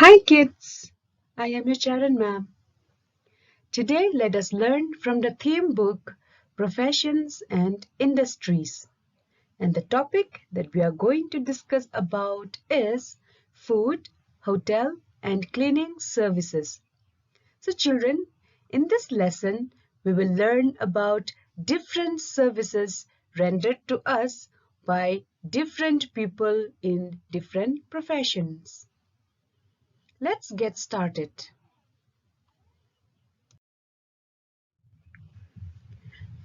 Hi kids, I am your Charen ma'am. Today let us learn from the theme book Professions and Industries. And the topic that we are going to discuss about is food, hotel and cleaning services. So children, in this lesson we will learn about different services rendered to us by different people in different professions. Let's get started.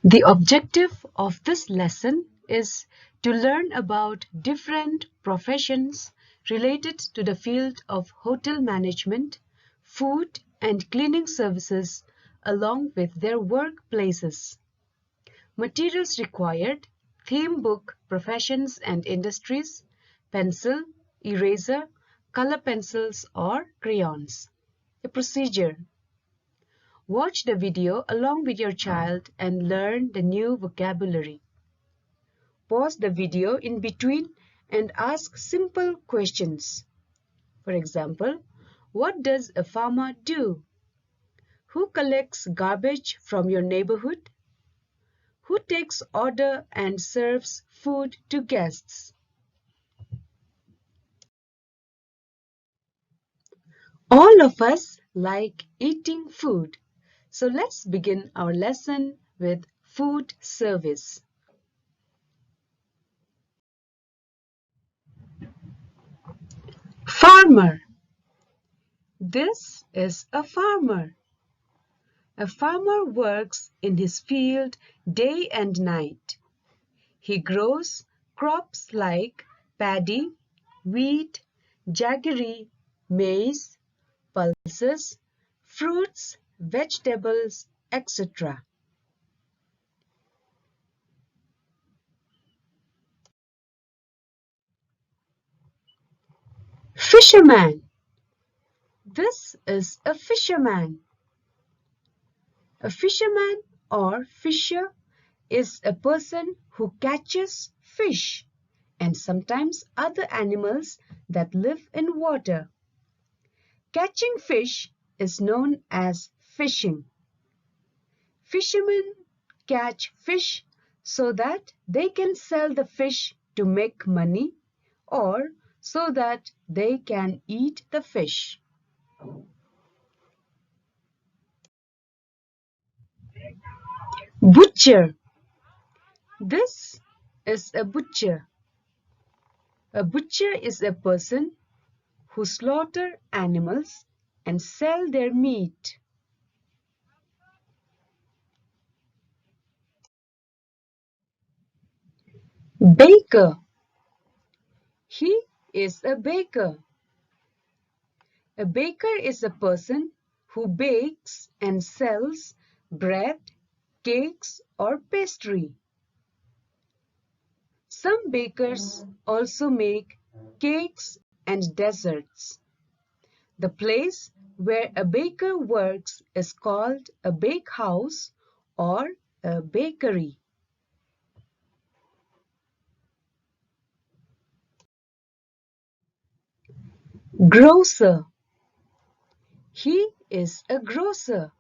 The objective of this lesson is to learn about different professions related to the field of hotel management, food and cleaning services along with their workplaces. Materials required: theme book Professions and Industries, pencil, eraser, color pencils or crayons. The procedure: watch the video along with your child and learn the new vocabulary. Pause the video in between and ask simple questions. For example, what does a farmer do? Who collects garbage from your neighborhood? Who takes order and serves food to guests? All of us like eating food. So let's begin our lesson with food service. Farmer. This is a farmer. A farmer works in his field day and night. He grows crops like paddy, wheat, jaggery, maize, pulses, fruits, vegetables, etc. Fisherman. This is a fisherman. A fisherman or fisher is a person who catches fish and sometimes other animals that live in water. Catching fish is known as fishing. Fishermen catch fish so that they can sell the fish to make money or so that they can eat the fish. Butcher. This is a butcher. A butcher is a person who slaughter animals and sell their meat. Baker. He is a baker. A baker is a person who bakes and sells bread, cakes or pastry. Some bakers also make cakes and desserts. The place where a baker works is called a bakehouse or a bakery. Grocer. He is a grocer.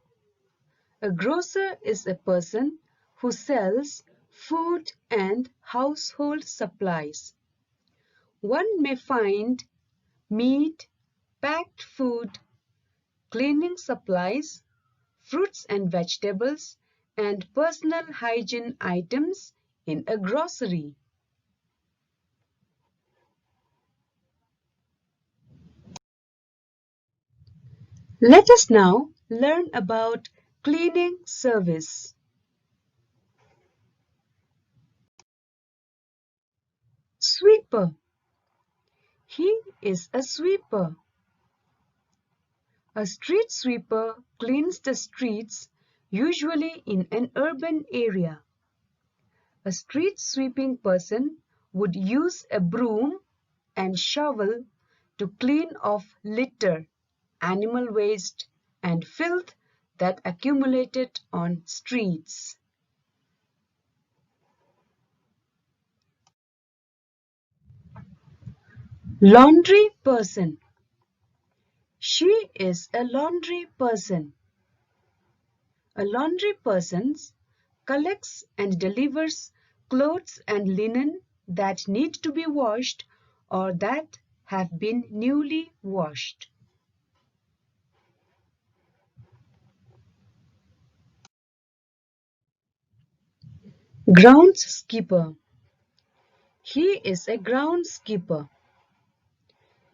A grocer is a person who sells food and household supplies. One may find meat, packed food, cleaning supplies, fruits and vegetables, and personal hygiene items in a grocery. Let us now learn about cleaning service. Sweeper. He is a sweeper. A street sweeper cleans the streets, usually in an urban area. A street sweeping person would use a broom and shovel to clean off litter, animal waste, and filth that accumulated on streets. Laundry person. She is a laundry person. A laundry person collects and delivers clothes and linen that need to be washed or that have been newly washed. Groundskeeper. He is a groundskeeper.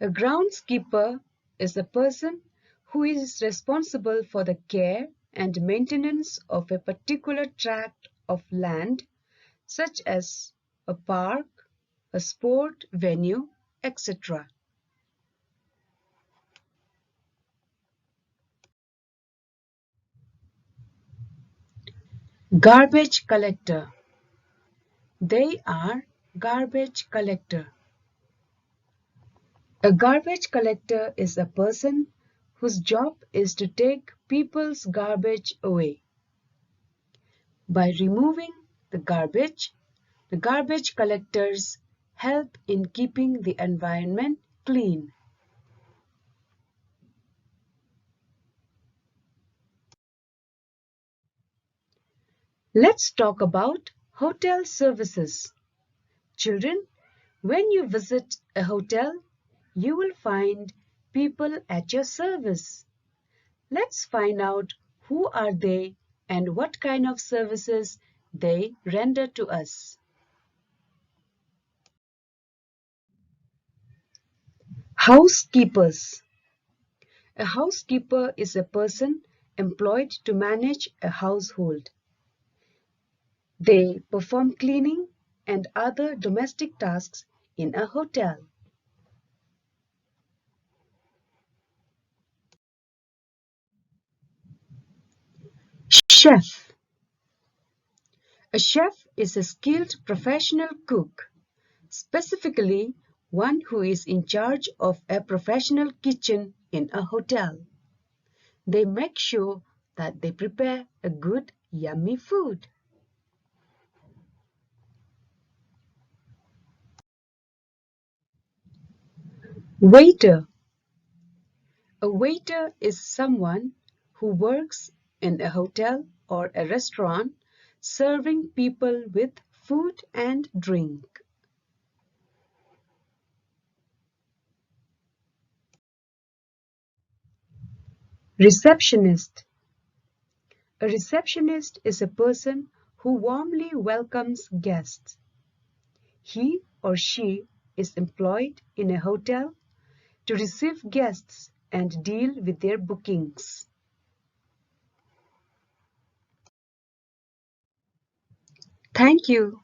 A groundskeeper is a person who is responsible for the care and maintenance of a particular tract of land, such as a park, a sport venue, etc. Garbage collector. They are garbage collector. A garbage collector is a person whose job is to take people's garbage away. By removing the garbage collectors help in keeping the environment clean. Let's talk about hotel services. Children, when you visit a hotel, you will find people at your service. Let's find out who are they and what kind of services they render to us. Housekeepers. A housekeeper is a person employed to manage a household. They perform cleaning and other domestic tasks in a hotel. Chef. A chef is a skilled professional cook, specifically one who is in charge of a professional kitchen in a hotel. They make sure that they prepare a good, yummy food. Waiter. A waiter is someone who works in a hotel or a restaurant serving people with food and drink. Receptionist. A receptionist is a person who warmly welcomes guests. He or she is employed in a hotel to receive guests and deal with their bookings. Thank you.